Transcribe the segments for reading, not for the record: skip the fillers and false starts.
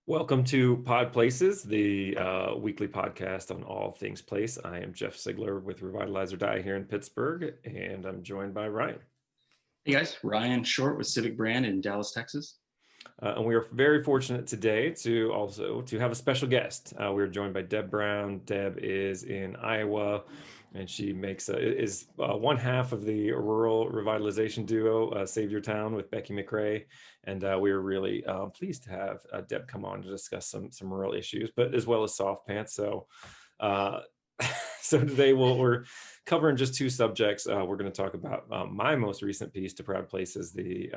Welcome to Pod Places, the weekly podcast on all things place. I am Jeff Sigler with Revitalize or Die here in Pittsburgh, and I'm joined by Ryan. Hey guys, Ryan Short with Civic Brand in Dallas, Texas. And we are very fortunate today to have a special guest. We're joined by Deb Brown. Deb is in Iowa, and she is one half of the rural revitalization duo, Save Your Town with Becky McRae. And we are really pleased to have Deb come on to discuss some rural issues, but as well as soft pants. So so today we're covering just two subjects. We're going to talk about my most recent piece to Proud Places, the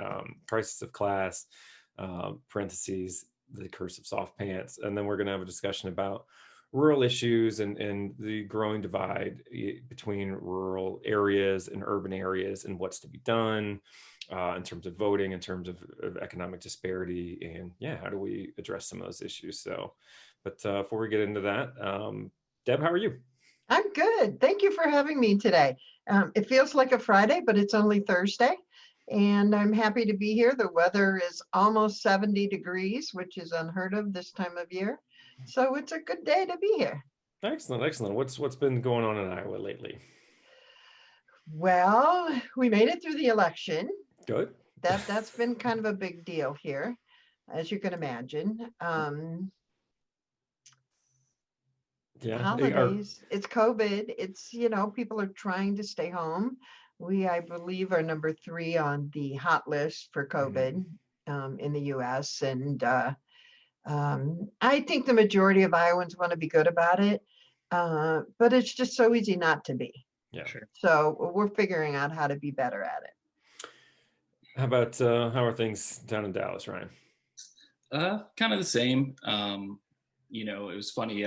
crisis of class, parentheses, the curse of soft pants. And then we're going to have a discussion about rural issues and the growing divide between rural areas and urban areas and what's to be done in terms of voting, in terms of economic disparity, and how do we address some of those issues. So, but before we get into that, Deb, how are you? I'm good. Thank you for having me today. It feels like a Friday, but it's only Thursday. And I'm happy to be here. The weather is almost 70 degrees, which is unheard of this time of year. So it's a good day to be here. Excellent, excellent. What's been going on in Iowa lately? Well, we made it through the election. Good. That's been kind of a big deal here, as you can imagine. Holidays, it's COVID. It's, people are trying to stay home. We, I believe, are number 3 on the hot list for COVID in the US. And I think the majority of Iowans want to be good about it, but it's just so easy not to be. Yeah, sure. So we're figuring out how to be better at it. How are things down in Dallas, Ryan? Kind of the same. It was funny.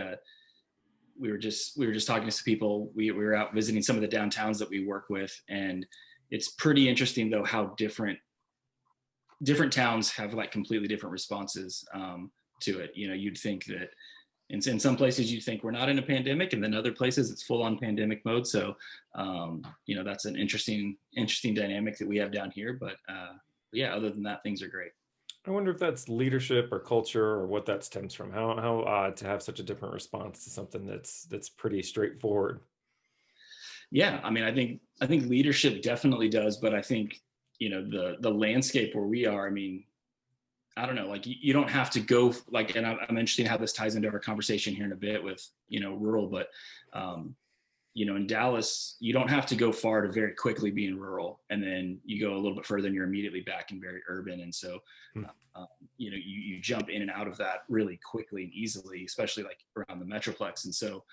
We were just talking to some people. We were out visiting some of the downtowns that we work with, and it's pretty interesting though how different towns have like completely different responses to it. You'd think that in some places you think we're not in a pandemic, and then other places it's full on pandemic mode. So that's an interesting dynamic that we have down here. But other than that, things are great. I wonder if that's leadership or culture or what that stems from. How odd to have such a different response to something that's pretty straightforward. Yeah, I mean, I think leadership definitely does, but I think the landscape where we are. I mean, I don't know, like you don't have to go like, and I'm interested in how this ties into our conversation here in a bit with rural, but in Dallas, you don't have to go far to very quickly be in rural, and then you go a little bit further and you're immediately back in very urban. And so, you jump in and out of that really quickly and easily, especially like around the Metroplex. And so,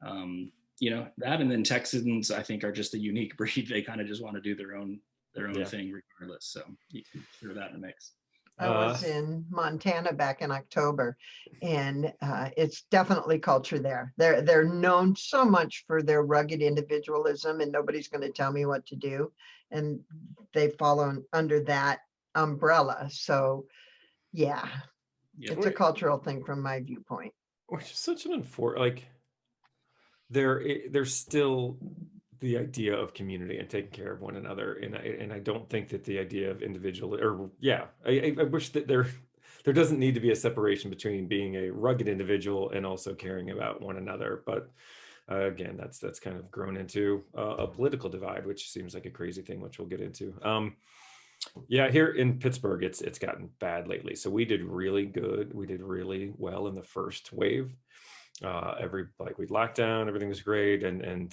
that, and then Texans, I think, are just a unique breed. They kind of just want to do their own thing regardless. So you can throw that in the mix. I was in Montana back in October, and it's definitely culture there. They're known so much for their rugged individualism, and nobody's going to tell me what to do. And they fall under that umbrella. So, it's a cultural thing from my viewpoint. Which is such an there's still the idea of community and taking care of one another, and I don't think that the idea of individual I wish that there doesn't need to be a separation between being a rugged individual and also caring about one another. But again, that's kind of grown into a political divide, which seems like a crazy thing, which we'll get into. Here in Pittsburgh, it's gotten bad lately. So we did really good. We did really well in the first wave. We'd locked down, everything was great, and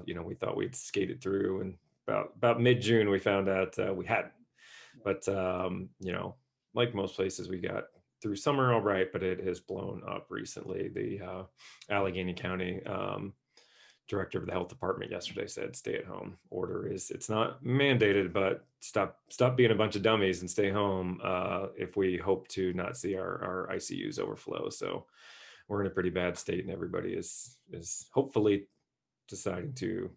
we thought we'd skated through, and about mid-June we found out we hadn't. But like most places, we got through summer all right, but it has blown up recently. The Allegheny County director of the health department yesterday said stay-at-home order it's not mandated, but stop being a bunch of dummies and stay home if we hope to not see our ICUs overflow. So we're in a pretty bad state, and everybody is hopefully deciding to,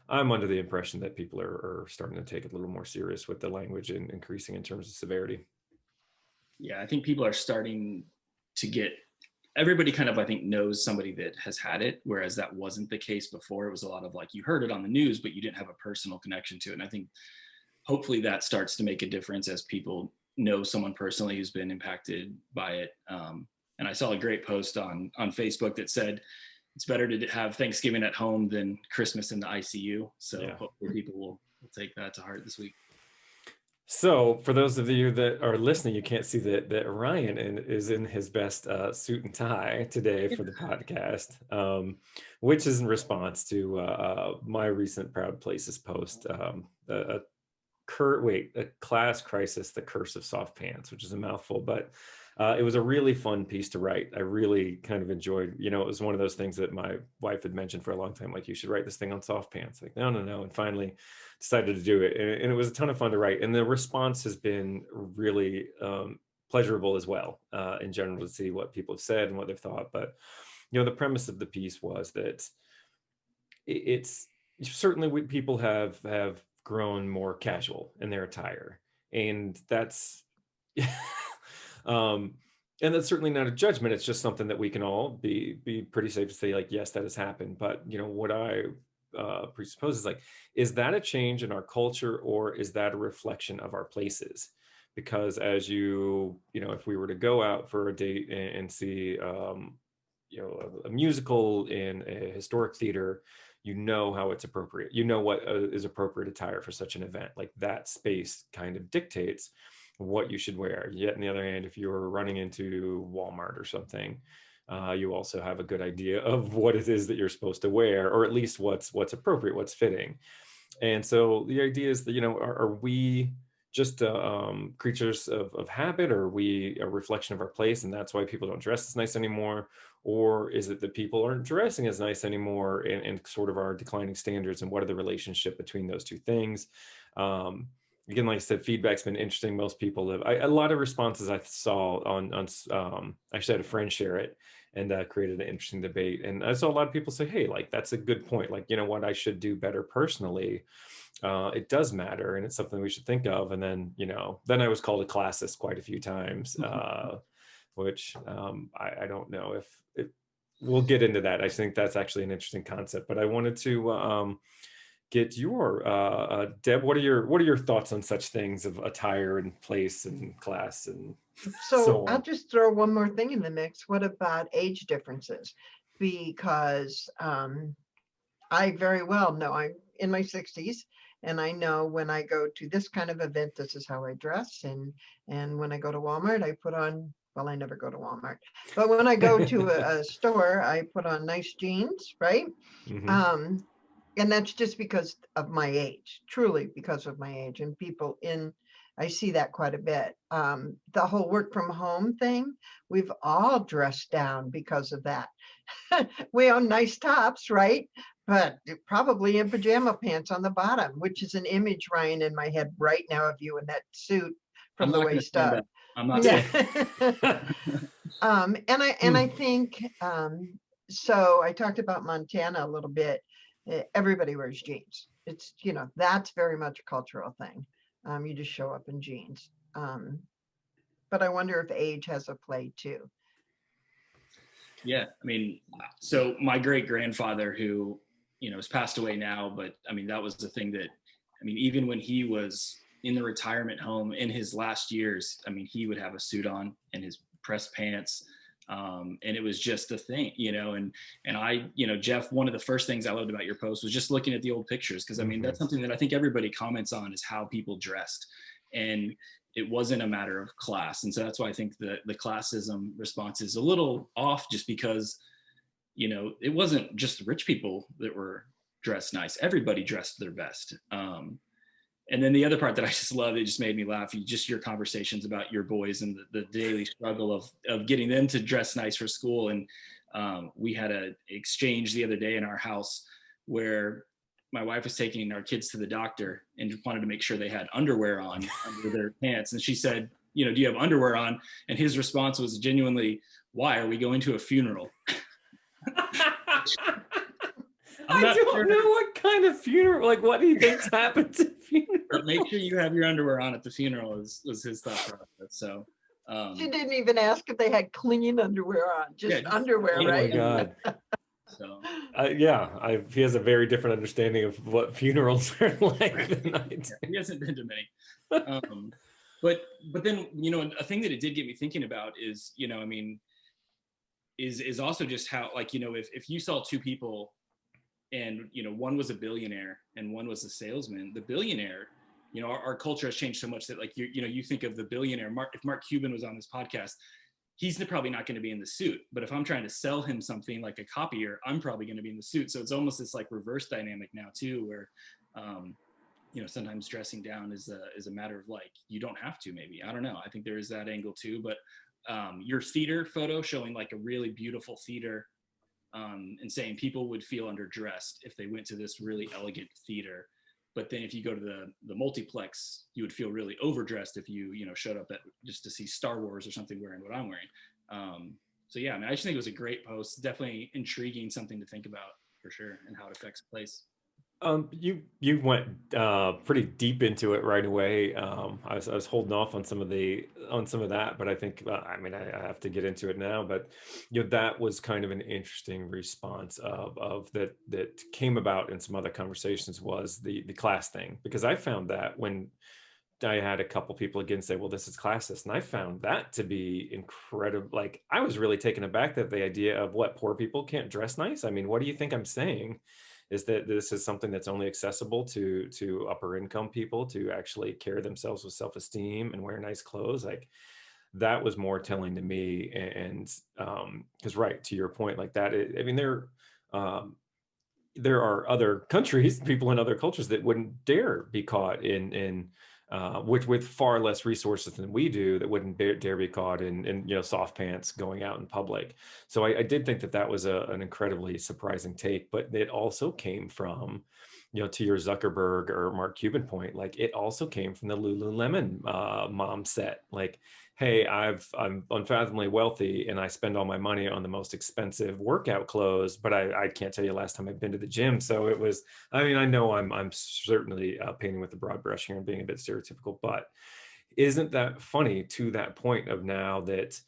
I'm under the impression that people are starting to take it a little more serious with the language and increasing in terms of severity. Yeah, I think people are starting to get, everybody kind of, I think, knows somebody that has had it, whereas that wasn't the case before. It was a lot of like, you heard it on the news, but you didn't have a personal connection to it. And I think hopefully that starts to make a difference as people know someone personally who's been impacted by it. And I saw a great post on Facebook that said it's better to have Thanksgiving at home than Christmas in the ICU. So Yeah. hopefully people will take that to heart this week. So, for those of you that are listening, you can't see that Ryan is in his best suit and tie today for the podcast, which is in response to my recent Proud Places post, a class crisis, the curse of soft pants, which is a mouthful, but it was a really fun piece to write. I really kind of enjoyed, it was one of those things that my wife had mentioned for a long time, like, you should write this thing on soft pants. Like, no. And finally decided to do it. And it was a ton of fun to write. And the response has been really pleasurable as well, in general, to see what people have said and what they've thought. But, the premise of the piece was that it's certainly people have grown more casual in their attire, and that's and that's certainly not a judgment. It's just something that we can all be pretty safe to say, like, yes, that has happened. But what I presuppose is, like, is that a change in our culture, or is that a reflection of our places? Because as if we were to go out for a date and see a musical in a historic theater, how it's appropriate, what is appropriate attire for such an event. Like, that space kind of dictates what you should wear. Yet on the other hand, if you're running into Walmart or something, you also have a good idea of what it is that you're supposed to wear, or at least what's appropriate, what's fitting. And so the idea is that, are we just creatures of habit, or are we a reflection of our place, and that's why people don't dress as nice anymore? Or is it that people aren't dressing as nice anymore, and sort of our declining standards, and what are the relationship between those two things? Again, like I said, feedback's been interesting. Most people a lot of responses I saw on actually, I had a friend share it, and created an interesting debate. And I saw a lot of people say, hey, like, that's a good point. Like, what I should do better personally. It does matter, and it's something we should think of. And then, then I was called a classist quite a few times, which I don't know if we'll get into that. I think that's actually an interesting concept, but I wanted to get your Deb, what are your thoughts on such things of attire and place and class and So I'll on? just throw one more thing in the mix. What about age differences? Because I very well know I'm in my 60s, and I know when I go to this kind of event, this is how I dress. And when I go to Walmart, I put on, well, I never go to Walmart, but when I go to a store, I put on nice jeans, right? Mm-hmm. And that's just because of my age, truly because of my age. And I see that quite a bit. The whole work from home thing, we've all dressed down because of that. We own nice tops, right? But probably in pajama pants on the bottom, which is an image, Ryan, in my head right now of you in that suit I'm from the not going to waist stand up. up. I'm not Yeah. And I think so. I talked about Montana a little bit. Everybody wears jeans. It's that's very much a cultural thing. You just show up in jeans. But I wonder if age has a play too. Yeah, I mean, so my great grandfather, who has passed away now, but I mean, that was the thing that, I mean, even when he was in the retirement home in his last years, I mean, he would have a suit on and his pressed pants, and it was just a thing, and I, Jeff, one of the first things I loved about your post was just looking at the old pictures, because I mean, that's something that I think everybody comments on, is how people dressed, and it wasn't a matter of class. And so that's why I think the classism response is a little off, just because, it wasn't just rich people that were dressed nice. Everybody dressed their best. And then the other part that I just love, it just made me laugh, just your conversations about your boys and the daily struggle of getting them to dress nice for school. And we had an exchange the other day in our house where my wife was taking our kids to the doctor and wanted to make sure they had underwear on under their pants. And she said, do you have underwear on? And his response was genuinely, why are we going to a funeral? I don't know what kind of funeral, like, what do you think's happened to funeral? But make sure you have your underwear on at the funeral was his thought process. So she didn't even ask if they had clean underwear on, just underwear, right? Oh my God. So he has a very different understanding of what funerals are like than I do. He hasn't been to many. But then, a thing that it did get me thinking about is, I mean, is also just how, like, if you saw two people and, one was a billionaire and one was a salesman, the billionaire, our culture has changed so much that, like, you think of the billionaire, if Mark Cuban was on this podcast, he's probably not going to be in the suit. But if I'm trying to sell him something like a copier, I'm probably going to be in the suit. So it's almost this like reverse dynamic now too, where, sometimes dressing down is a matter of, like, you don't have to, maybe, I don't know. I think there is that angle too, but your theater photo showing like a really beautiful theater, and saying people would feel underdressed if they went to this really elegant theater. But then if you go to the multiplex, you would feel really overdressed if you showed up just to see Star Wars or something wearing what I'm wearing. So yeah, I mean, I just think it was a great post, definitely intriguing, something to think about for sure, and how it affects a place. You went pretty deep into it right away. I was holding off on some of that, but I think I mean I have to get into it now. But that was kind of an interesting response of that came about in some other conversations, was the class thing, because I found that when I had a couple people again say, well, this is classist, and I found that to be incredible. Like, I was really taken aback that the idea of, what, poor people can't dress nice? I mean, what do you think I'm saying? Is that this is something that's only accessible to upper income people, to actually carry themselves with self-esteem and wear nice clothes? Like, that was more telling to me. And because, right, to your point, like that, I mean, there are other countries, people in other cultures that wouldn't dare be caught in with far less resources than we do, that wouldn't dare be caught in soft pants going out in public. So I did think that was an incredibly surprising take, but it also came from, to your Zuckerberg or Mark Cuban point, like, it also came from the Lululemon mom set. Like, hey, I'm unfathomably wealthy and I spend all my money on the most expensive workout clothes, but I can't tell you last time I've been to the gym. So it was, I mean, I know I'm certainly painting with the broad brush here and being a bit stereotypical, but isn't that funny, to that point of now, that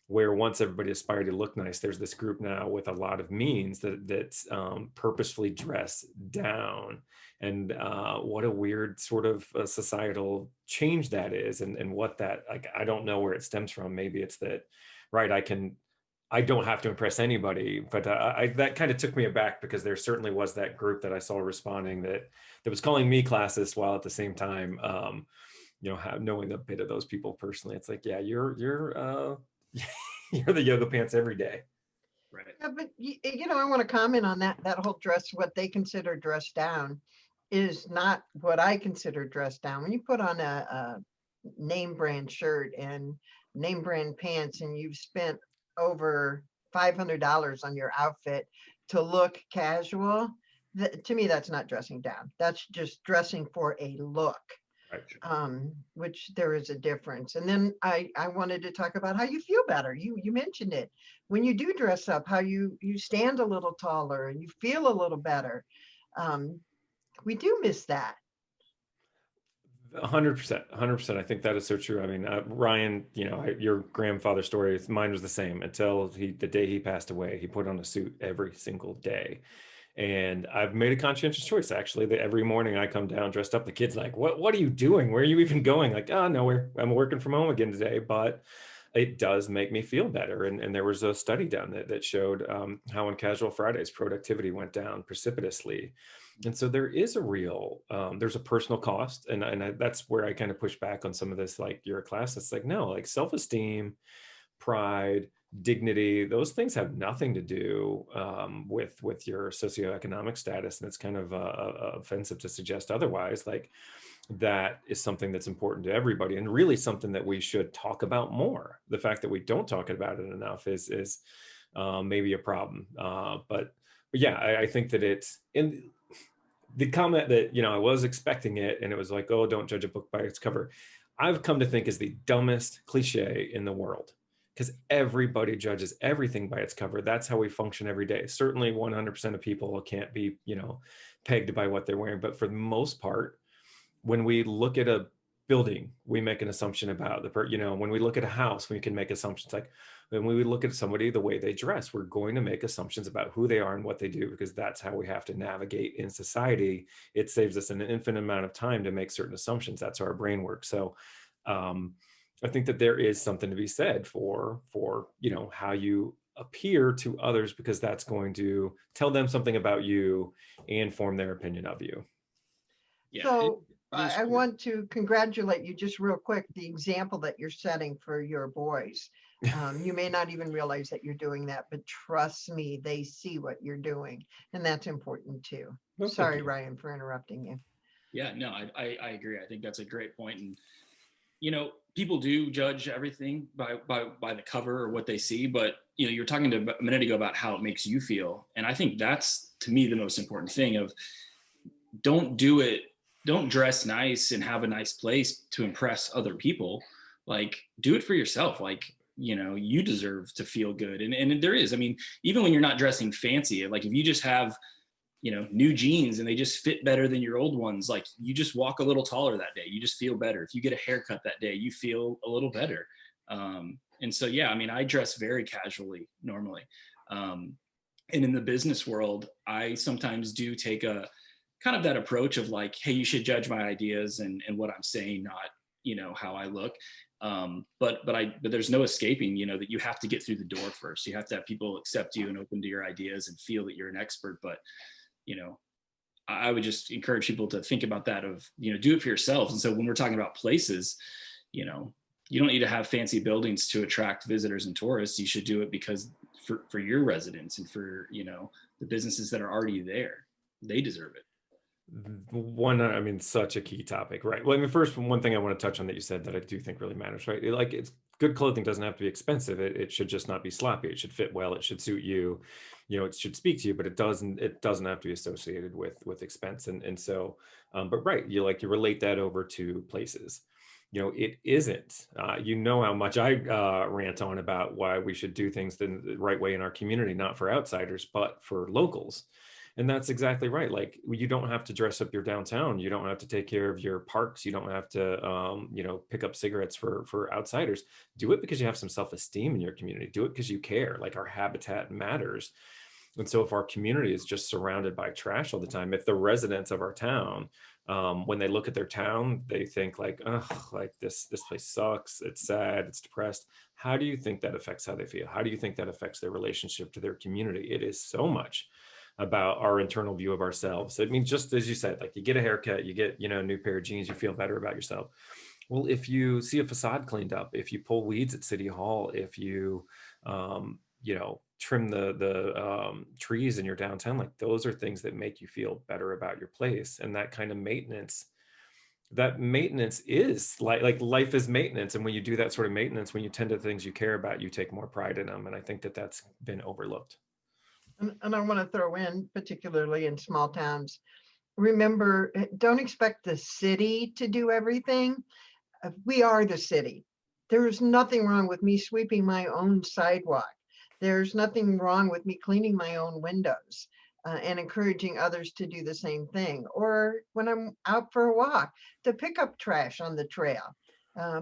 where once everybody aspired to look nice, there's this group now with a lot of means that purposefully dress down. And what a weird sort of societal change that is, and what that, like, I don't know where it stems from. Maybe it's that, right, I don't have to impress anybody, but that kind of took me aback, because there certainly was that group that I saw responding that was calling me classist, while at the same time, knowing a bit of those people personally, it's like, yeah, you're you're the yoga pants every day. Right. Yeah, but I want to comment on that whole dress. What they consider dress down is not what I consider dress down. When you put on a name brand shirt and name brand pants, and you've spent over $500 on your outfit to look casual, to me, that's not dressing down. That's just dressing for a look. Right. Which there is a difference. And then I wanted to talk about how you feel better. You mentioned it. When you do dress up, how you stand a little taller and you feel a little better. We do miss that. 100%, 100%. I think that is so true. I mean, Ryan, your grandfather's story, mine was the same until the day he passed away. He put on a suit every single day. And I've made a conscientious choice, actually, that every morning I come down dressed up. The kid's like, what are you doing? Where are you even going? Like, oh, nowhere. I'm working from home again today. But it does make me feel better. And there was a study done that showed how on casual Fridays, productivity went down precipitously. And so there is a real, there's a personal cost. And that's where I kind of push back on some of this, like, you're a class. It's like, no, like, self-esteem, pride, dignity, those things have nothing to do with your socioeconomic status. And it's kind of offensive to suggest otherwise. Like, that is something that's important to everybody, and really something that we should talk about more. The fact that we don't talk about it enough is maybe a problem. But yeah, I think that it's in the comment that, I was expecting it, and it was like, oh, don't judge a book by its cover, I've come to think is the dumbest cliche in the world, because everybody judges everything by its cover. That's how we function every day. Certainly 100% of people can't be, pegged by what they're wearing. But for the most part, when we look at a building, we make an assumption about when we look at a house, we can make assumptions. Like, when we look at somebody, the way they dress, we're going to make assumptions about who they are and what they do, because that's how we have to navigate in society. It saves us an infinite amount of time to make certain assumptions. That's how our brain works. So I think that there is something to be said for how you appear to others, because that's going to tell them something about you and form their opinion of you. Yeah, So it is I true. want to congratulate you just real quick, the example that you're setting for your boys. You may not even realize that you're doing that, but trust me, they see what you're doing. And that's important too. Well, thank Sorry, you. Ryan, for interrupting you. Yeah, no, I agree. I think that's a great point. And people do judge everything by the cover or what they see, but you were talking a minute ago about how it makes you feel, and I think that's, to me, the most important thing. Of don't do it, don't dress nice and have a nice place to impress other people. Like, do it for yourself. Like, you deserve to feel good. And there is, I mean, even when you're not dressing fancy, like if you just have new jeans and they just fit better than your old ones, like you just walk a little taller that day, you just feel better. If you get a haircut that day, you feel a little better. And so, yeah, I mean, I dress very casually normally. And in the business world, I sometimes do take a kind of that approach of like, hey, you should judge my ideas and what I'm saying, not, how I look. But there's no escaping, that you have to get through the door first. You have to have people accept you and open to your ideas and feel that you're an expert. But I would just encourage people to think about that, of, do it for yourselves. And so when we're talking about places, you don't need to have fancy buildings to attract visitors and tourists. You should do it because for your residents and for, the businesses that are already there, they deserve it. I mean, such a key topic, right? Well, I mean, first, one thing I want to touch on that you said that I do think really matters, right? Like, it's good clothing doesn't have to be expensive. It should just not be sloppy. It should fit well. It should suit you. It should speak to you, but it doesn't have to be associated with expense. And so, but right, you relate that over to places. It isn't. How much I rant on about why we should do things the right way in our community, not for outsiders, but for locals. And that's exactly right. Like, you don't have to dress up your downtown. You don't have to take care of your parks. You don't have to, pick up cigarettes for outsiders. Do it because you have some self-esteem in your community. Do it because you care. Like, our habitat matters. And so if our community is just surrounded by trash all the time, if the residents of our town, when they look at their town, they think like, oh, like this place sucks. It's sad. It's depressed. How do you think that affects how they feel? How do you think that affects their relationship to their community? It is so much about our internal view of ourselves. I mean, just as you said, like, you get a haircut, you get, a new pair of jeans, you feel better about yourself. Well, if you see a facade cleaned up, if you pull weeds at City Hall, if you, trim the trees in your downtown, like, those are things that make you feel better about your place. And that kind of maintenance, is like life is maintenance. And when you do that sort of maintenance, when you tend to things you care about, you take more pride in them. And I think that that's been overlooked. And I want to throw in, particularly in small towns, remember, don't expect the city to do everything. We are the city. There's nothing wrong with me sweeping my own sidewalk. There's nothing wrong with me cleaning my own windows and encouraging others to do the same thing. Or when I'm out for a walk, to pick up trash on the trail,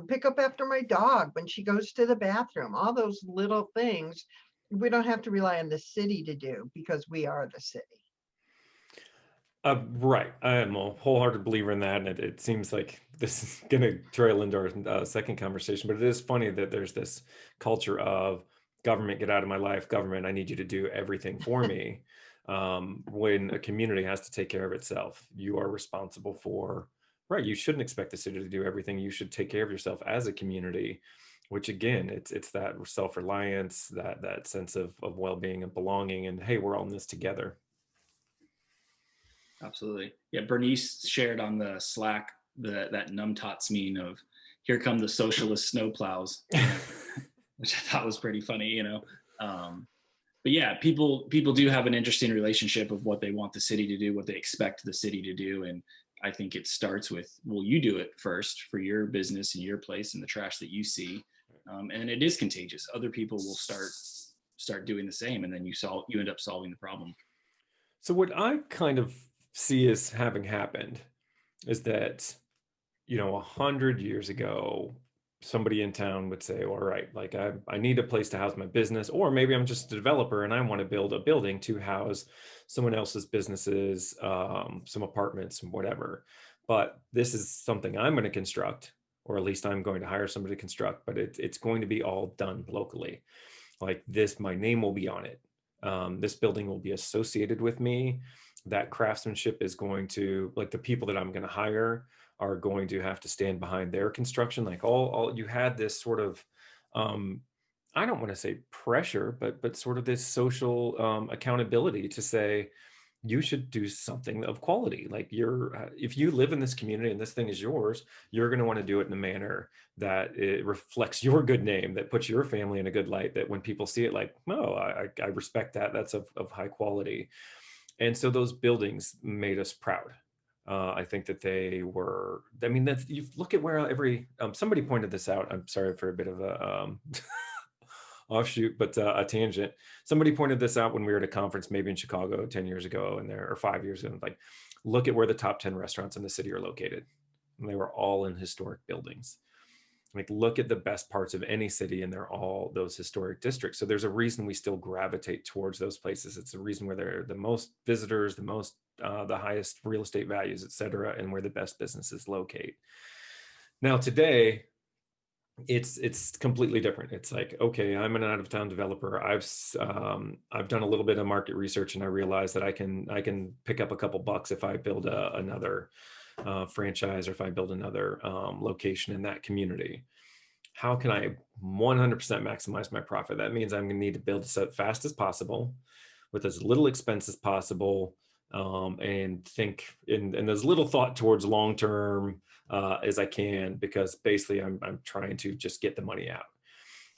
pick up after my dog when she goes to the bathroom, all those little things we don't have to rely on the city to do because we are the city. Right. I am a wholehearted believer in that. And it seems like this is going to trail into our second conversation, but it is funny that there's this culture of government, get out of my life, government, I need you to do everything for me. When a community has to take care of itself, you are responsible for, right. You shouldn't expect the city to do everything. You should take care of yourself as a community, which again, it's that self-reliance, that sense of well-being and belonging, and hey, we're all in this together. Absolutely. Yeah, Bernice shared on the Slack that numtots meme of "Here come the socialist snowplows," which I thought was pretty funny. But yeah, people do have an interesting relationship of what they want the city to do, what they expect the city to do, and I think it starts with, well, you do it first for your business and your place and the trash that you see, and it is contagious. Other people will start doing the same, and then you end up solving the problem. So what I kind of see as having happened is that, 100 years ago, somebody in town would say, all right, like I need a place to house my business, or maybe I'm just a developer and I want to build a building to house someone else's businesses, some apartments and whatever. But this is something I'm going to construct. or at least I'm going to hire somebody to construct, but it's going to be all done locally. Like this, my name will be on it. This building will be associated with me. That craftsmanship is going to, like, the people that I'm going to hire are going to have to stand behind their construction. Like all you had this sort of, um, I don't want to say pressure, but sort of this social accountability to say, you should do something of quality. Like if you live in this community and this thing is yours, you're going to want to do it in a manner that it reflects your good name, that puts your family in a good light, that when people see it, like, oh, I respect that. That's of high quality. And so those buildings made us proud. I think that they were, I mean, that's, you look at where somebody pointed this out. I'm sorry for a bit of a offshoot, but a tangent. Somebody pointed this out when we were at a conference, maybe in Chicago 10 years ago, or 5 years ago, like, look at where the top 10 restaurants in the city are located. And they were all in historic buildings. Like, look at the best parts of any city, and they're all those historic districts. So there's a reason we still gravitate towards those places. It's a reason where they're the most visitors, the highest real estate values, et cetera, and where the best businesses locate. Now, today, it's completely different. It's like, okay, I'm an out-of-town developer. I've done a little bit of market research, and I realize that I can pick up a couple bucks if I build another franchise, or if I build another location in that community. How can I 100% maximize my profit? That means I'm going to need to build as fast as possible with as little expense as possible, and think in as little thought towards long-term as I can, because basically I'm trying to just get the money out.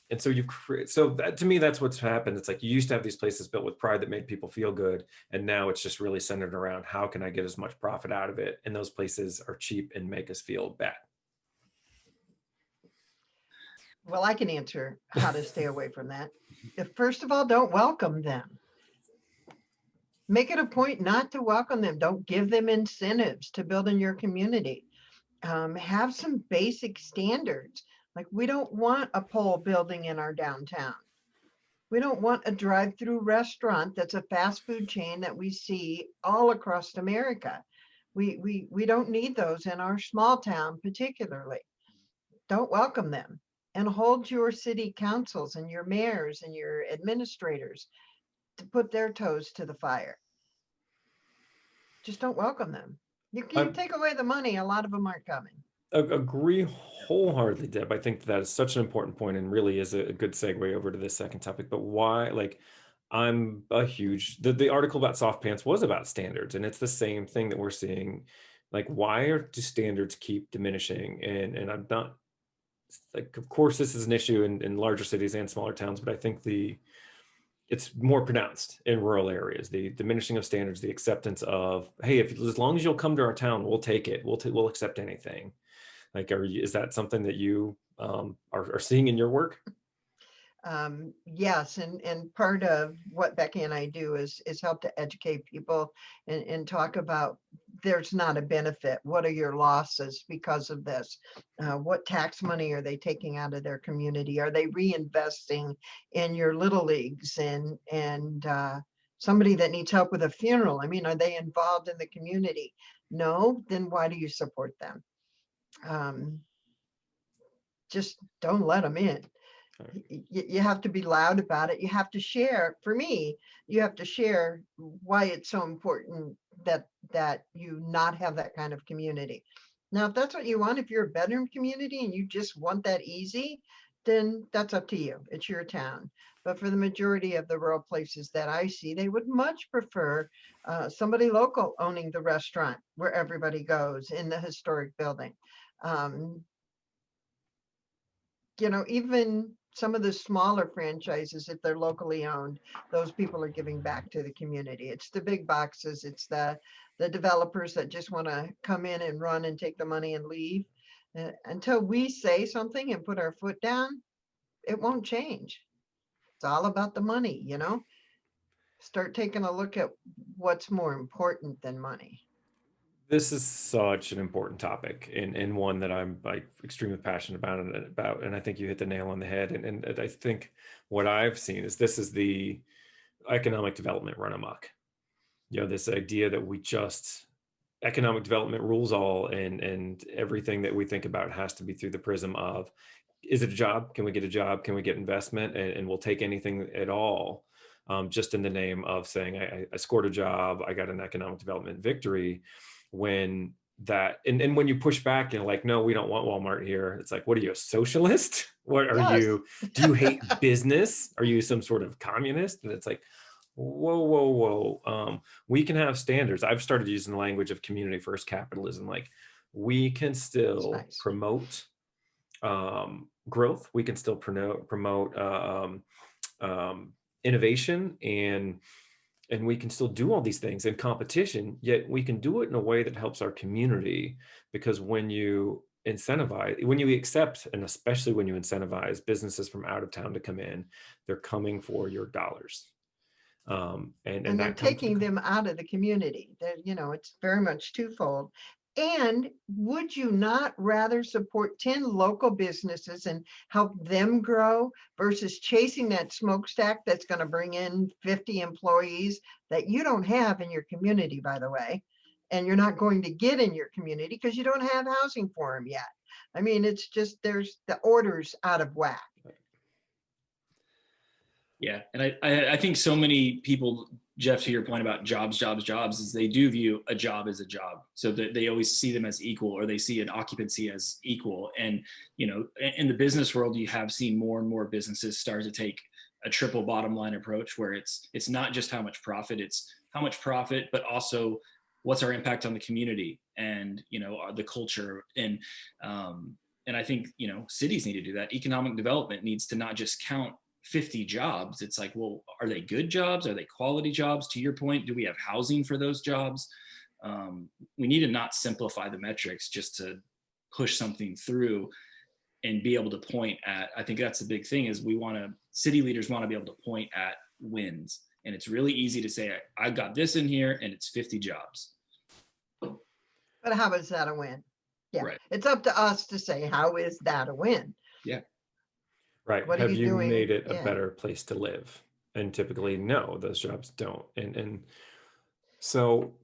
And so to me, that's what's happened. It's like, you used to have these places built with pride that made people feel good. And now it's just really centered around, how can I get as much profit out of it? And those places are cheap and make us feel bad. Well, I can answer how to stay away from that. First of all, don't welcome them. Make it a point not to welcome them. Don't give them incentives to build in your community. Have some basic standards. Like, we don't want a pole building in our downtown. We don't want a drive-through restaurant that's a fast food chain that we see all across America. We don't need those in our small town, particularly. Don't welcome them, and hold your city councils and your mayors and your administrators to put their toes to the fire. Just don't welcome them. You take away the money, a lot of them aren't coming. Agree wholeheartedly, Deb. I think that is such an important point, and really is a good segue over to this second topic. But why, like, I'm a huge, the article about soft pants was about standards, and it's the same thing that we're seeing. Like, why do standards keep diminishing? And I'm not, like, of course this is an issue in larger cities and smaller towns, but I think it's more pronounced in rural areas. The diminishing of standards, the acceptance of, hey, as long as you'll come to our town, we'll take it. We'll accept anything. Like, is that something that you are seeing in your work? Yes, and part of what Becky and I do is help to educate people and talk about, there's not a benefit. What are your losses because of this? What tax money are they taking out of their community? Are they reinvesting in your little leagues and somebody that needs help with a funeral? I mean, are they involved in the community? No, then why do you support them? Just don't let them in. You have to be loud about it. You have to share. For me, you have to share why it's so important that you not have that kind of community. Now, if that's what you want, if you're a bedroom community and you just want that easy, then that's up to you. It's your town. But for the majority of the rural places that I see, they would much prefer somebody local owning the restaurant where everybody goes in the historic building. Even some of the smaller franchises, if they're locally owned, those people are giving back to the community. It's the big boxes, it's the developers that just want to come in and run and take the money and leave. Until we say something and put our foot down, it won't change. It's all about the money, Start taking a look at what's more important than money. This is such an important topic, and one that I'm, like, extremely passionate about, and I think you hit the nail on the head. And I think what I've seen is this is the economic development run amok. This idea that we just economic development rules all, and everything that we think about has to be through the prism of, is it a job? Can we get a job? Can we get investment? And we'll take anything at all, just in the name of saying, I scored a job, I got an economic development victory. When that, and when you push back and like, no, we don't want Walmart here. It's like, what are you, a socialist? What are Yes. you? Do you hate business? Are you some sort of communist? And it's like, whoa, whoa, whoa. We can have standards. I've started using the language of community first capitalism. Like, we can That's still nice. promote growth. We can still promote innovation, and we can still do all these things in competition, yet we can do it in a way that helps our community. Because when you incentivize, when you accept, and especially when you incentivize businesses from out of town to come in, they're coming for your dollars. And And they're that comes with taking them out of the community. That, it's very much twofold. And would you not rather support 10 local businesses and help them grow versus chasing that smokestack that's going to bring in 50 employees that you don't have in your community, by the way, and you're not going to get in your community because you don't have housing for them yet? I mean, it's just, there's the orders out of whack. Yeah, and I think so many people, Jeff, to your point about jobs, is they do view a job as a job, so that they always see them as equal, or they see an occupancy as equal. And in the business world, you have seen more and more businesses start to take a triple bottom line approach, where it's not just how much profit, it's how much profit, but also what's our impact on the community and the culture. And I think cities need to do that. Economic development needs to not just count 50 jobs. It's like, well, are they good jobs? Are they quality jobs? To your point, do we have housing for those jobs? We need to not simplify the metrics just to push something through and be able to point at, I think that's the big thing, is city leaders want to be able to point at wins. And it's really easy to say, I got this in here and it's 50 jobs. But how is that a win? Yeah, right. It's up to us to say, how is that a win? Yeah. Right. What are Have you you doing? made it a Yeah. better place to live? And typically, no, those jobs don't. And so,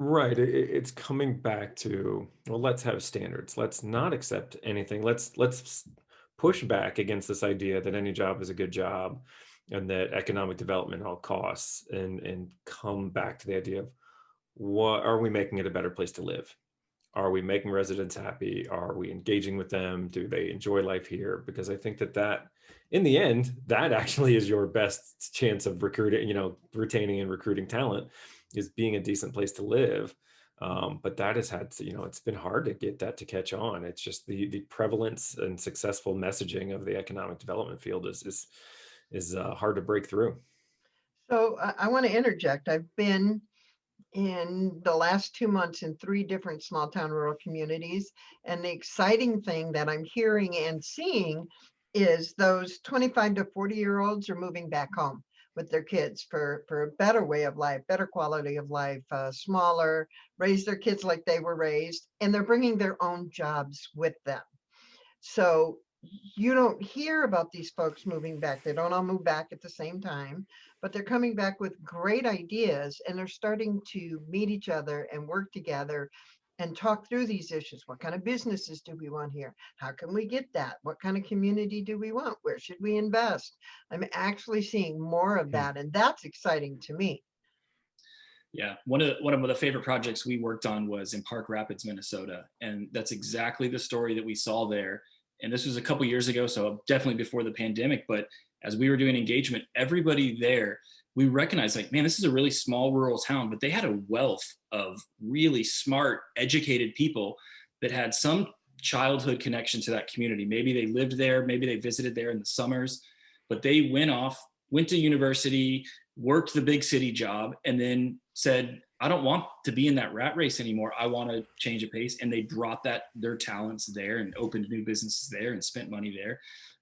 right, it's coming back to, well, let's have standards. Let's not accept anything. Let's push back against this idea that any job is a good job, and that economic development at all costs, and come back to the idea of, what are we making it a better place to live? Are we making residents happy? Are we engaging with them? Do they enjoy life here? Because I think that in the end, that actually is your best chance of recruiting, retaining and recruiting talent, is being a decent place to live. But that has had to, it's been hard to get that to catch on. It's just the prevalence and successful messaging of the economic development field is hard to break through. So I want to interject. I've been in the last 2 months in 3 different small town rural communities. And the exciting thing that I'm hearing and seeing is those 25 to 40-year-olds are moving back home with their kids for a better way of life, better quality of life, smaller, raise their kids like they were raised, and they're bringing their own jobs with them. So you don't hear about these folks moving back. They don't all move back at the same time, but they're coming back with great ideas, and they're starting to meet each other and work together and talk through these issues. What kind of businesses do we want here? How can we get that? What kind of community do we want? Where should we invest? I'm actually seeing more of that, and that's exciting to me. Yeah, one of the favorite projects we worked on was in Park Rapids, Minnesota, and that's exactly the story that we saw there. And this was a couple years ago, so definitely before the pandemic. But as we were doing engagement, everybody there, we recognized, like, man, this is a really small rural town, but they had a wealth of really smart, educated people that had some childhood connection to that community. Maybe they lived there, maybe they visited there in the summers, but they went to university, worked the big city job, and then said, I don't want to be in that rat race anymore. I want to change a pace. And they brought their talents there and opened new businesses there and spent money there.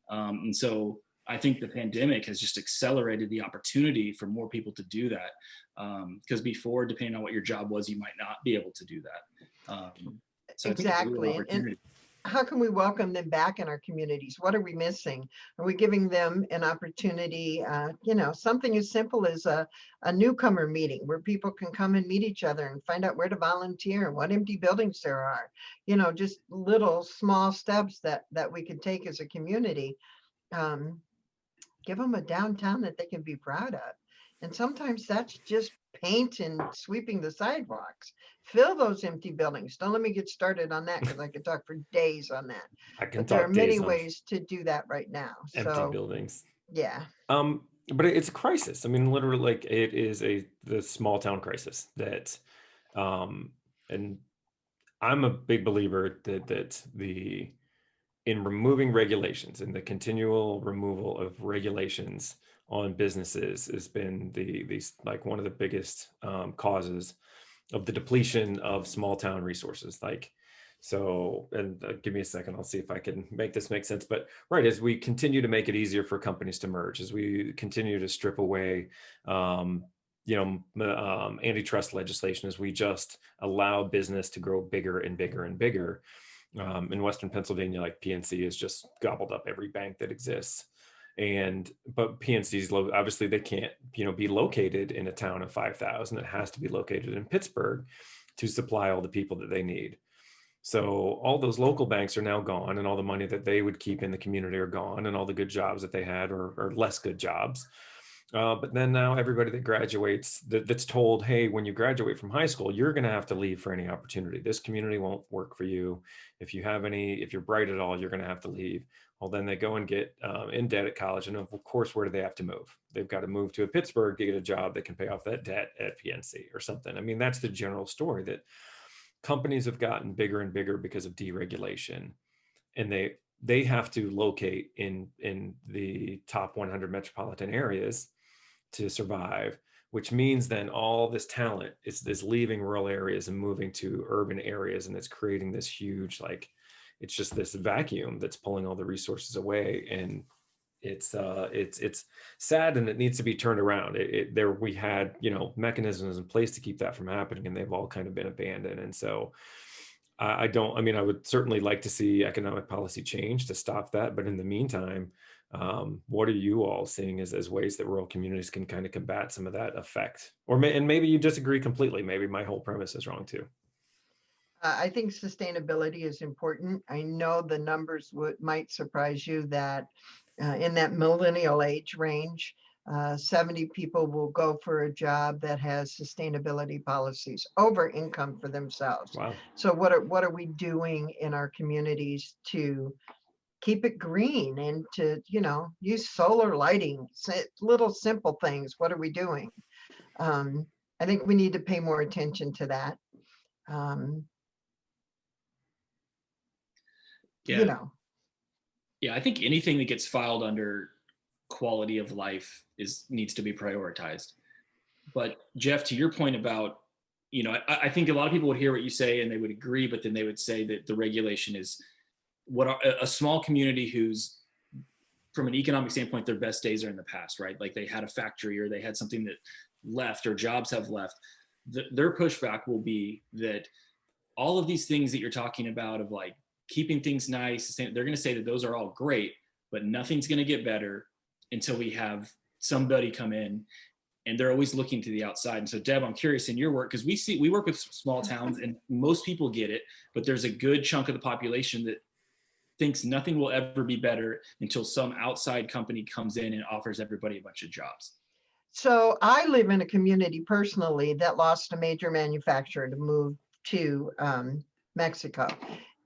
And so I think the pandemic has just accelerated the opportunity for more people to do that. Because before, depending on what your job was, you might not be able to do that. So I think it's a real Exactly. opportunity. how can we welcome them back in our communities? What are we missing? Are we giving them an opportunity? Something as simple as a newcomer meeting where people can come and meet each other and find out where to volunteer and what empty buildings there are. Just little small steps that we could take as a community. Give them a downtown that they can be proud of. And sometimes that's just paint and sweeping the sidewalks. Fill those empty buildings. Don't let me get started on that because I could talk for days on that. I can But there are talk many days on ways to do that right now. empty So buildings. yeah, But it's a crisis. I mean, literally, like it is the small town crisis that, and I'm a big believer that in removing regulations and the continual removal of regulations on businesses has been the like one of the biggest causes of the depletion of small town resources. Like, so, and give me a second, I'll see if I can make this make sense. But right, as we continue to make it easier for companies to merge, as we continue to strip away, antitrust legislation, as we just allow business to grow bigger and bigger and bigger. In Western Pennsylvania, like PNC has just gobbled up every bank that exists. But PNC's obviously they can't, be located in a town of 5,000. It has to be located in Pittsburgh to supply all the people that they need. So all those local banks are now gone, and all the money that they would keep in the community are gone, and all the good jobs that they had are less good jobs. But then now everybody that graduates that's told, hey, when you graduate from high school, you're going to have to leave for any opportunity. This community won't work for you. If you're bright at all, you're going to have to leave. Well, then they go and get in debt at college. And of course, where do they have to move? They've got to move to Pittsburgh to get a job that can pay off that debt at PNC or something. I mean, that's the general story, that companies have gotten bigger and bigger because of deregulation. And they have to locate in the top 100 metropolitan areas to survive, which means then all this talent is leaving rural areas and moving to urban areas, and it's creating this huge, like, it's just this vacuum that's pulling all the resources away. And it's sad, and it needs to be turned around. We had mechanisms in place to keep that from happening, and they've all kind of been abandoned. And so I would certainly like to see economic policy change to stop that, but in the meantime, what are you all seeing as ways that rural communities can kind of combat some of that effect? And maybe you disagree completely. Maybe my whole premise is wrong too. I think sustainability is important. I know the numbers might surprise you that in that millennial age range, 70 people will go for a job that has sustainability policies over income for themselves. Wow. So what are we doing in our communities to keep it green and to, use solar lighting, little simple things? What are we doing? I think we need to pay more attention to that. Yeah. Yeah, I think anything that gets filed under quality of life needs to be prioritized. But Jeff, to your point about, I think a lot of people would hear what you say and they would agree, but then they would say that the regulation is a small community who's, from an economic standpoint, their best days are in the past, right? Like they had a factory or they had something that left or jobs have left. Their pushback will be that all of these things that you're talking about of like keeping things nice, they're going to say that those are all great, but nothing's going to get better until we have somebody come in, and they're always looking to the outside. And so Deb, I'm curious in your work, because we work with small towns and most people get it, but there's a good chunk of the population that thinks nothing will ever be better until some outside company comes in and offers everybody a bunch of jobs. So I live in a community personally that lost a major manufacturer to move to Mexico.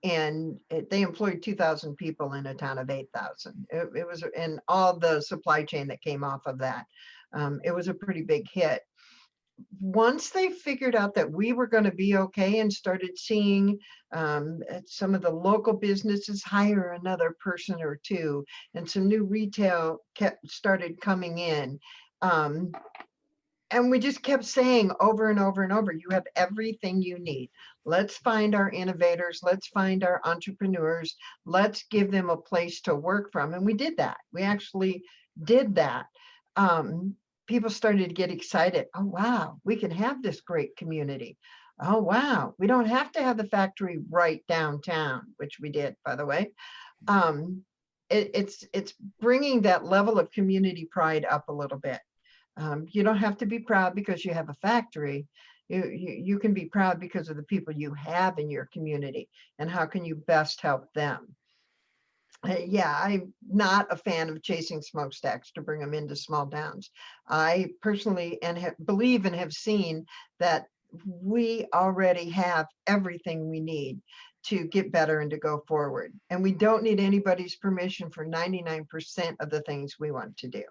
And they employed 2,000 people in a town of 8,000. It was, and all the supply chain that came off of that. It was a pretty big hit. Once they figured out that we were going to be okay and started seeing some of the local businesses hire another person or two, and some new retail started coming in. And we just kept saying over and over and over, you have everything you need. Let's find our innovators. Let's find our entrepreneurs. Let's give them a place to work from. And we did that. We actually did that. People started to get excited. Oh, wow, we can have this great community. Oh, wow. We don't have to have the factory right downtown, which we did, by the way. Um, it's bringing that level of community pride up a little bit. You don't have to be proud because you have a factory. You can be proud because of the people you have in your community and how can you best help them. Yeah, I'm not a fan of chasing smokestacks to bring them into small towns. I personally believe and have seen that we already have everything we need to get better and to go forward. And we don't need anybody's permission for 99% of the things we want to do.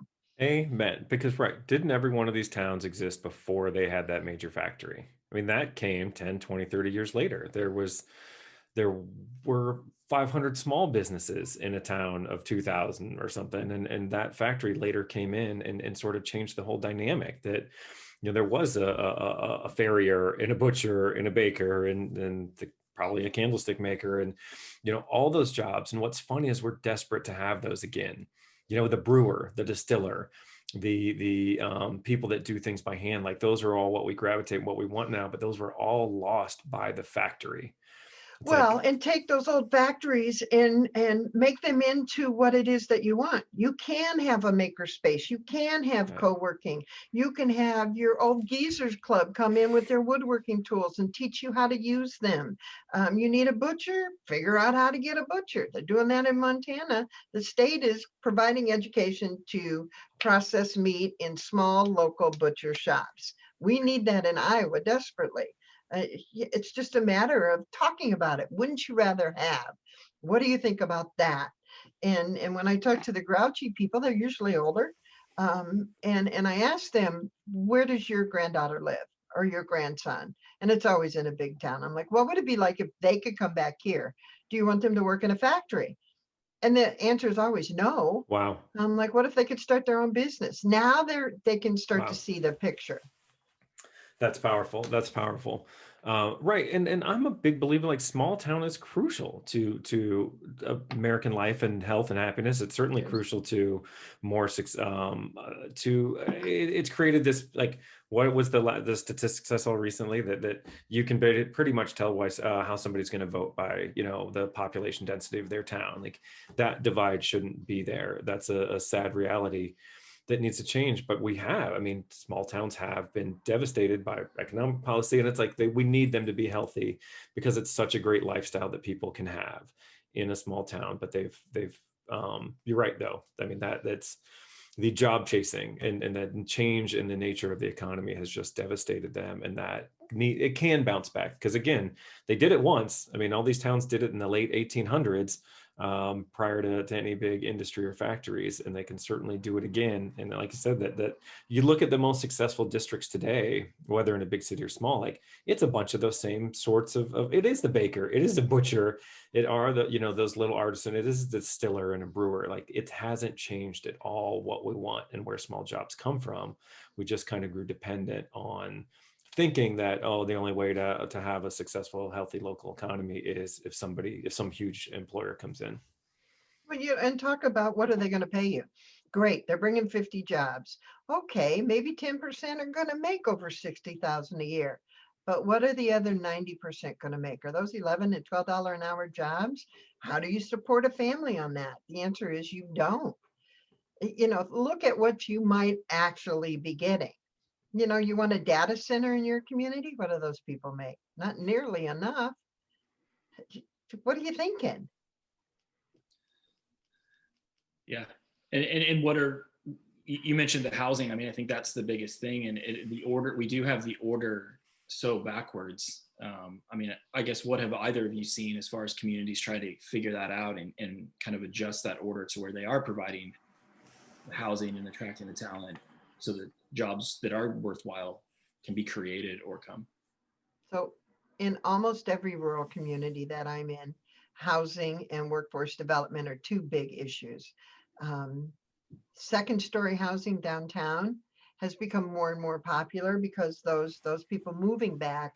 Amen. Because, right, didn't every one of these towns exist before they had that major factory? I mean, that came 10, 20, 30 years later. There were 500 small businesses in a town of 2000 or something. And that factory later came in and sort of changed the whole dynamic that, there was a farrier and a butcher and a baker and probably a candlestick maker and, all those jobs. And what's funny is we're desperate to have those again. The brewer, the distiller, the people that do things by hand, like those are all what we gravitate, what we want now, but those were all lost by the factory. It's Well, like, and take those old factories and make them into what it is that you want. You can have a maker space. You can have yeah, co-working. You can have your old geezers club come in with their woodworking tools and teach you how to use them. You need a butcher, figure out how to get a butcher. They're doing that in Montana. The state is providing education to process meat in small local butcher shops. We need that in Iowa desperately. It's just a matter of talking about it. Wouldn't you rather have? What do you think about that? And when I talk to the grouchy people, they're usually older. And I ask them, where does your granddaughter live or your grandson? And it's always in a big town. I'm like, what would it be like if they could come back here? Do you want them to work in a factory? And the answer is always no. wow, I'm like, what if they could start their own business? Now they can start to wow. see the picture. That's powerful. That's powerful. Right. And I'm a big believer like small town is crucial to American life and health and happiness. It's certainly Yes. crucial to more it's created this like what was the statistics I saw recently that you can pretty much tell how somebody's going to vote by the population density of their town. Like that divide shouldn't be there. That's a sad reality that needs to change. But I mean, small towns have been devastated by economic policy, and it's like we need them to be healthy because it's such a great lifestyle that people can have in a small town. But you're right though. I mean, that's the job chasing and that change in the nature of the economy has just devastated them, and that it can bounce back because again, they did it once. I mean, all these towns did it in the late 1800s, prior to any big industry or factories, and they can certainly do it again. And like I said, that you look at the most successful districts today, whether in a big city or small, like it's a bunch of those same sorts of it is the baker, it is the butcher, it are the those little artisan, it is the distiller and a brewer. Like it hasn't changed at all what we want and where small jobs come from. We just kind of grew dependent on thinking that the only way to have a successful healthy local economy is if some huge employer comes in. Well, and talk about what are they going to pay you? Great, they're bringing 50 jobs. Okay, maybe 10% are going to make over 60,000 a year. But what are the other 90% going to make? Are those 11 and $12 an hour jobs? How do you support a family on that? The answer is you don't. Look at what you might actually be getting. You want a data center in your community? What do those people make? Not nearly enough. What are you thinking? Yeah. And what are, you mentioned the housing. I mean, I think that's the biggest thing. And the order, we do have the order so backwards. I mean, I guess what have either of you seen as far as communities try to figure that out and kind of adjust that order to where they are providing housing and attracting the talent so that jobs that are worthwhile can be created or come? So in almost every rural community that I'm in, housing and workforce development are two big issues. Um, Second story housing downtown has become more and more popular because those people moving back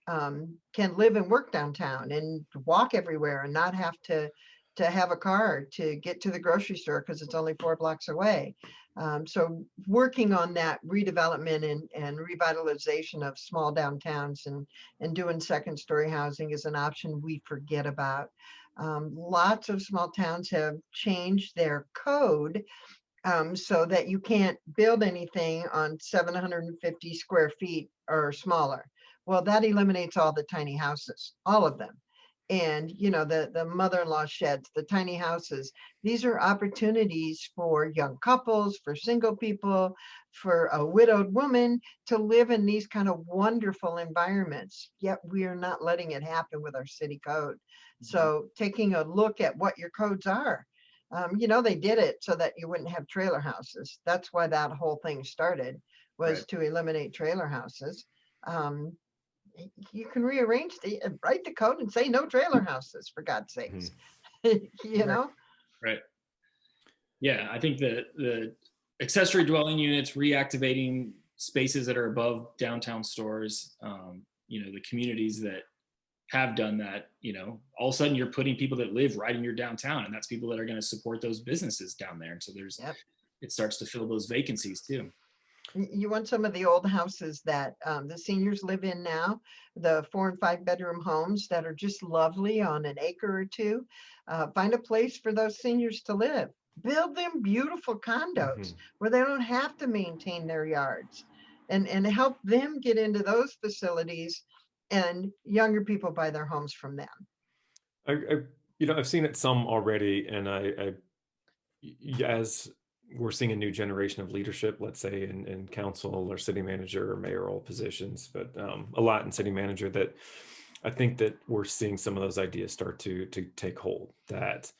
can live and work downtown and walk everywhere and not have to to have a car to get to the grocery store because it's only 4 blocks away. So working on that redevelopment and revitalization of small downtowns and doing second story housing is an option we forget about. Lots of small towns have changed their code so that you can't build anything on 750 square feet or smaller. Well, that eliminates all the tiny houses, all of them. And the mother-in-law sheds, the tiny houses. These are opportunities for young couples, for single people, for a widowed woman to live in these kind of wonderful environments. Yet we are not letting it happen with our city code. So taking a look at what your codes are. They did it so that you wouldn't have trailer houses. That's why that whole thing started, was Right. to eliminate trailer houses. You can rearrange write the code and say no trailer houses, for God's sakes. you know Right. Yeah, I think the accessory dwelling units, reactivating spaces that are above downtown stores, the communities that have done that, all of a sudden you're putting people that live right in your downtown, and that's people that are going to support those businesses down there. And so Yep. it starts to fill those vacancies too. You want some of the old houses that the seniors live in now, the 4 and 5 bedroom homes that are just lovely on an acre or two. Find a place for those seniors to live. Build them beautiful condos where they don't have to maintain their yards, and help them get into those facilities, and younger people buy their homes from them. I've seen it some already, and as we're seeing a new generation of leadership, let's say in council or city manager or mayoral positions, but a lot in city manager, that I think that we're seeing some of those ideas start to take hold, that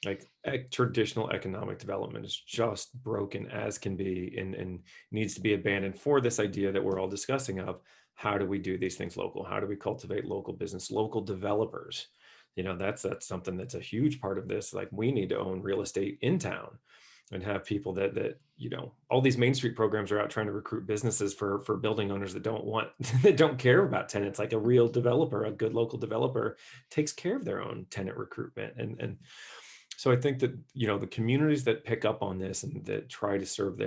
like traditional economic development is just broken as can be, and needs to be abandoned for this idea that we're all discussing of how do we do these things local? How do we cultivate local business, local developers? That's something that's a huge part of this. Like, we need to own real estate in town and have people that all these Main Street programs are out trying to recruit businesses for building owners that don't care about tenants. Like, a real developer, a good local developer, takes care of their own tenant recruitment. And so I think that, the communities that pick up on this and that try to serve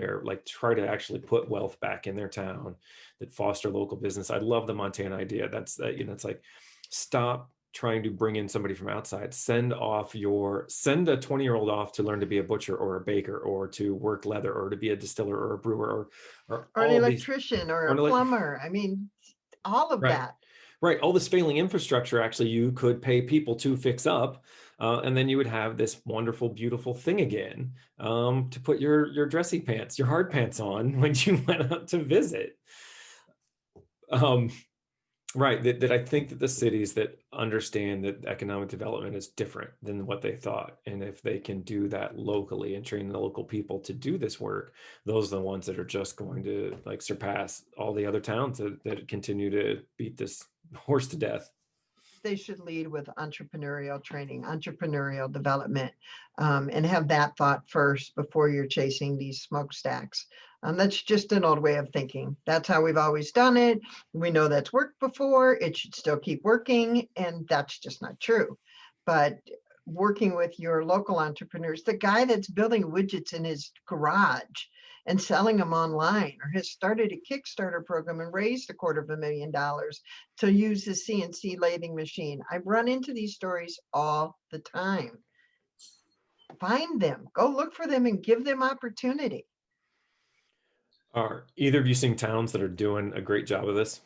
try to actually put wealth back in their town, that foster local business. I love the Montana idea. That's, it's like, stop trying to bring in somebody from outside. Send a 20-year-old off to learn to be a butcher or a baker or to work leather or to be a distiller or a brewer or an all electrician or a plumber. I mean, all of right. that. Right. All this failing infrastructure, actually, you could pay people to fix up. And then you would have this wonderful, beautiful thing again, to put your dressy pants, your hard pants on when you went out to visit. Right. That I think that the cities that understand that economic development is different than what they thought, and if they can do that locally and train the local people to do this work, those are the ones that are just going to surpass all the other towns that continue to beat this horse to death. They should lead with entrepreneurial training, entrepreneurial development, and have that thought first before you're chasing these smokestacks. That's just an old way of thinking. That's how we've always done it. We know that's worked before. It should still keep working, and that's just not true. But working with your local entrepreneurs, the guy that's building widgets in his garage and selling them online, or has started a Kickstarter program and raised $250,000 to use the CNC lathing machine. I run into these stories all the time. Find them, go look for them, and give them opportunity. Are either of you seeing towns that are doing a great job of this?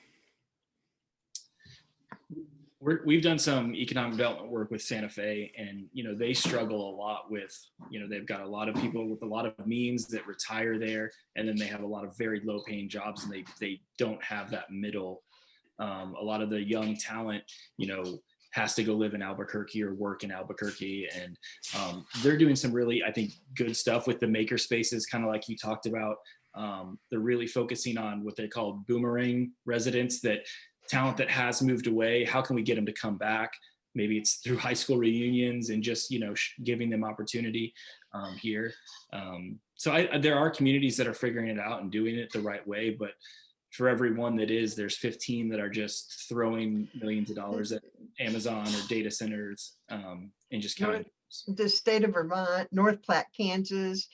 We've done some economic development work with Santa Fe, and they struggle a lot with, they've got a lot of people with a lot of means that retire there, and then they have a lot of very low paying jobs, and they don't have that middle. A lot of the young talent, has to go live in Albuquerque or work in Albuquerque, and they're doing some really, I think, good stuff with the maker spaces, kind of like you talked about. They're really focusing on what they call Boomerang Residents, that talent that has moved away, how can we get them to come back? Maybe it's through high school reunions and just giving them opportunity here. So there are communities that are figuring it out and doing it the right way, but for every one that is, there's 15 that are just throwing millions of dollars at Amazon or data centers, and just kind of the state of Vermont, North Platte, Kansas,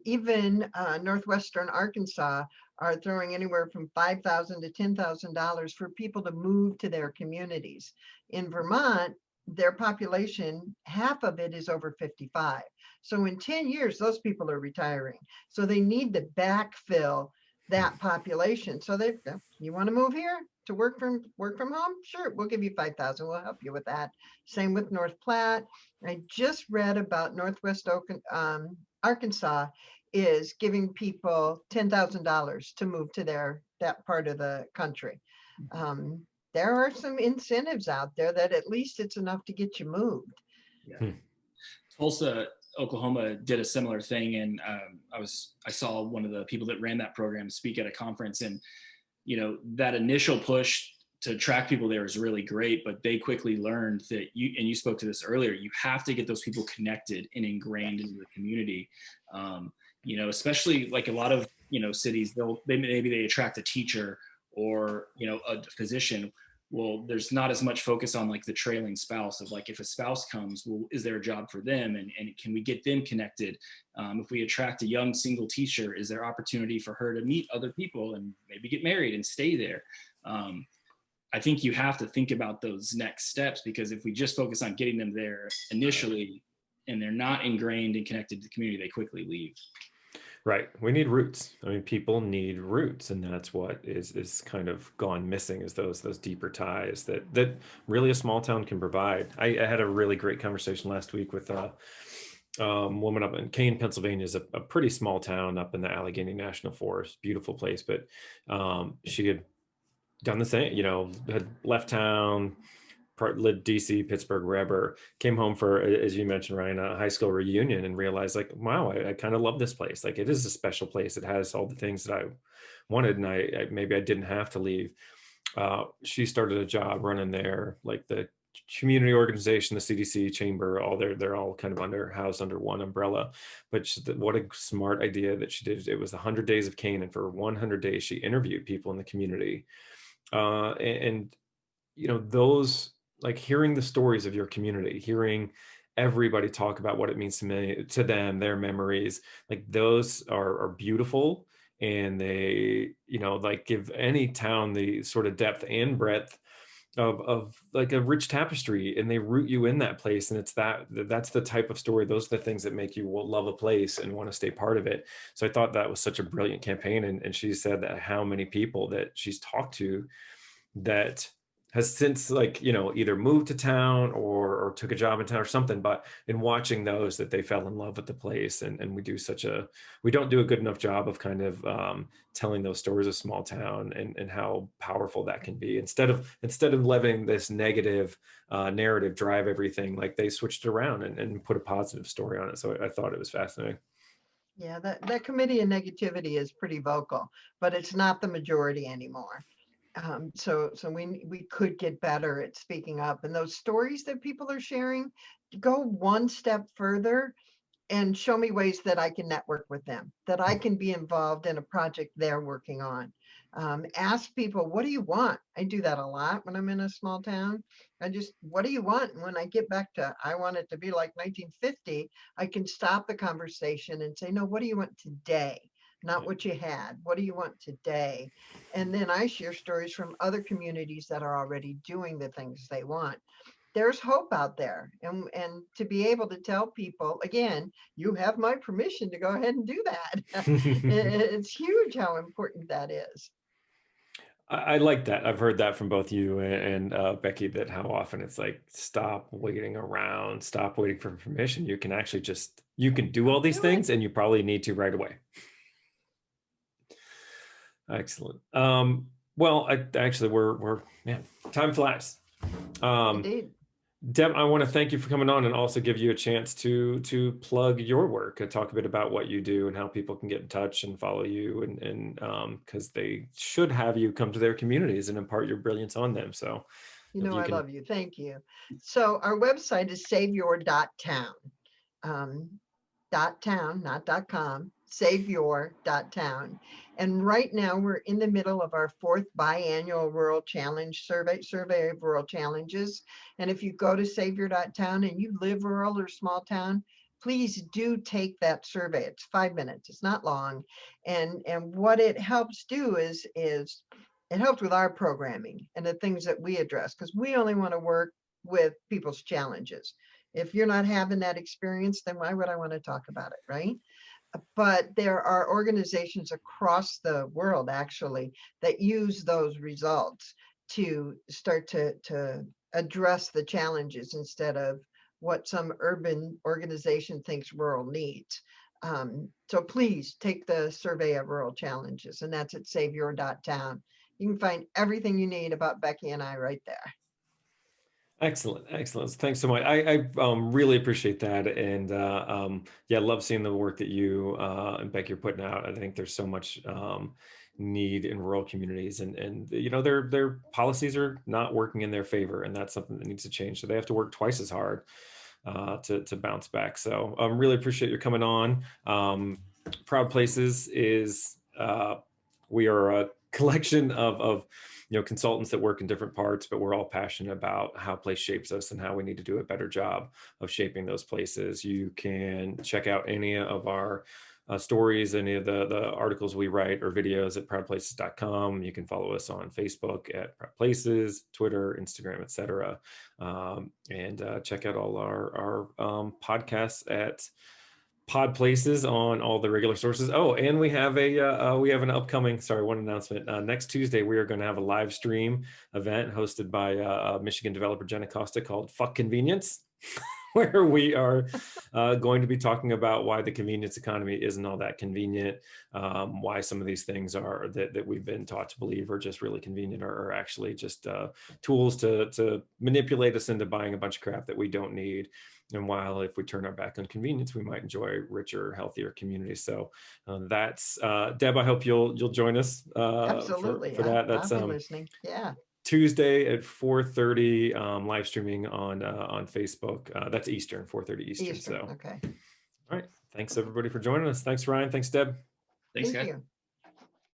even northwestern Arkansas are throwing anywhere from $5,000 to $10,000 for people to move to their communities. In Vermont, their population, half of it is over 55. So in 10 years, those people are retiring. So they need to backfill that population. So they, you want to move here to work from home? Sure, we'll give you 5,000. We'll help you with that. Same with North Platte. I just read about Arkansas is giving people $10,000 to move to that part of the country. There are some incentives out there that at least it's enough to get you moved. Yeah. Tulsa, Oklahoma did a similar thing, and I saw one of the people that ran that program speak at a conference, and that initial push to attract people there is really great, but they quickly learned that you spoke to this earlier, you have to get those people connected and ingrained into the community. Especially like a lot of cities, maybe they attract a teacher or a physician. Well, there's not as much focus on like the trailing spouse of like, if a spouse comes, well, is there a job for them? And can we get them connected? If we attract a young single teacher, is there opportunity for her to meet other people and maybe get married and stay there? I think you have to think about those next steps, because if we just focus on getting them there initially and they're not ingrained and connected to the community, they quickly leave. Right. We need roots. I mean, people need roots, and that's what is kind of gone missing, is those deeper ties that really a small town can provide. I had a really great conversation last week with a woman up in Kane, Pennsylvania. Is a pretty small town up in the Allegheny National Forest, beautiful place, but she had done the same, had left town, lived DC, Pittsburgh, wherever, came home for, as you mentioned, Ryan, a high school reunion, and realized like, wow, I kind of love this place. Like, it is a special place. It has all the things that I wanted, and I maybe I didn't have to leave. She started a job running there, like the community organization, the CDC chamber, they're all kind of housed under one umbrella. But what a smart idea that she did. It was 100 days of Cane, and for 100 days she interviewed people in the community, and those, like, hearing the stories of your community, hearing everybody talk about what it means to them, their memories, like those are beautiful, and they like give any town the sort of depth and breadth of like a rich tapestry, and they root you in that place. And that's the type of story, those are the things that make you love a place and want to stay part of it. So I thought that was such a brilliant campaign, and she said that how many people that she's talked to that has since, like, either moved to town or took a job in town or something, but in watching those, that they fell in love with the place. And we don't do a good enough job of kind of telling those stories of small town and how powerful that can be, instead of letting this negative narrative drive everything. Like, they switched it around and put a positive story on it. So I thought it was fascinating. Yeah, that committee of negativity is pretty vocal, but it's not the majority anymore. So we could get better at speaking up, and those stories that people are sharing, go one step further and show me ways that I can network with them, that I can be involved in a project they're working on. Ask people, what do you want? I do that a lot when I'm in a small town. What do you want? And when I get back to, I want it to be like 1950, I can stop the conversation and say, no, what do you want today? Not what you had. What do you want today? And then I share stories from other communities that are already doing the things they want. There's hope out there. And to be able to tell people, again, you have my permission to go ahead and do that. It's huge how important that is. I like that. I've heard that from both you and Becky, that how often it's like, stop waiting around, stop waiting for permission. You can actually you can do all these things, and you probably need to right away. Excellent. Well, we're man, time flies. Indeed. Deb, I want to thank you for coming on, and also give you a chance to plug your work and talk a bit about what you do and how people can get in touch and follow you, and because they should have you come to their communities and impart your brilliance on them. So, I love you. Thank you. So our website is saveyour.town. .town, not .com, saveyour.town. And right now we're in the middle of our 4th biannual rural challenge survey of rural challenges. And if you go to saveyour.town and you live rural or small town, please do take that survey. It's 5 minutes, it's not long. And what it helps do is it helps with our programming and the things that we address, because we only want to work with people's challenges. If you're not having that experience, then why would I want to talk about it, right? But there are organizations across the world actually that use those results to start to address the challenges instead of what some urban organization thinks rural needs. So please take the survey of rural challenges, and that's at saveyour.town. You can find everything you need about Becky and I right there. Excellent, excellent. Thanks so much. I really appreciate that, and yeah, love seeing the work that you and Becky are putting out. I think there's so much need in rural communities, and you know their policies are not working in their favor, and that's something that needs to change. So they have to work twice as hard to bounce back. So really appreciate you coming on. Proud Places is we are a collection of you know, consultants that work in different parts, but we're all passionate about how place shapes us and how we need to do a better job of shaping those places. You can check out any of our stories, any of the articles we write or videos at proudplaces.com. You can follow us on Facebook at Proud Places, Twitter, Instagram, etc. And check out all our podcasts at Pod Places on all the regular sources. Oh, and we have an upcoming, sorry, one announcement. Next Tuesday, we are going to have a live stream event hosted by Michigan developer Jenna Costa called Fuck Convenience, where we are going to be talking about why the convenience economy isn't all that convenient, why some of these things are that we've been taught to believe are just really convenient or actually just tools to manipulate us into buying a bunch of crap that we don't need. And while if we turn our back on convenience, we might enjoy richer, healthier communities. So that's Deb. I hope you'll join us Absolutely. for that. That's I'll be listening. Yeah. Tuesday at 4:30, live streaming on Facebook. That's Eastern, 4:30 Eastern. Eastern. So, Okay. all right. Thanks everybody for joining us. Thanks Ryan. Thanks Deb. Thanks, Thank guys. you.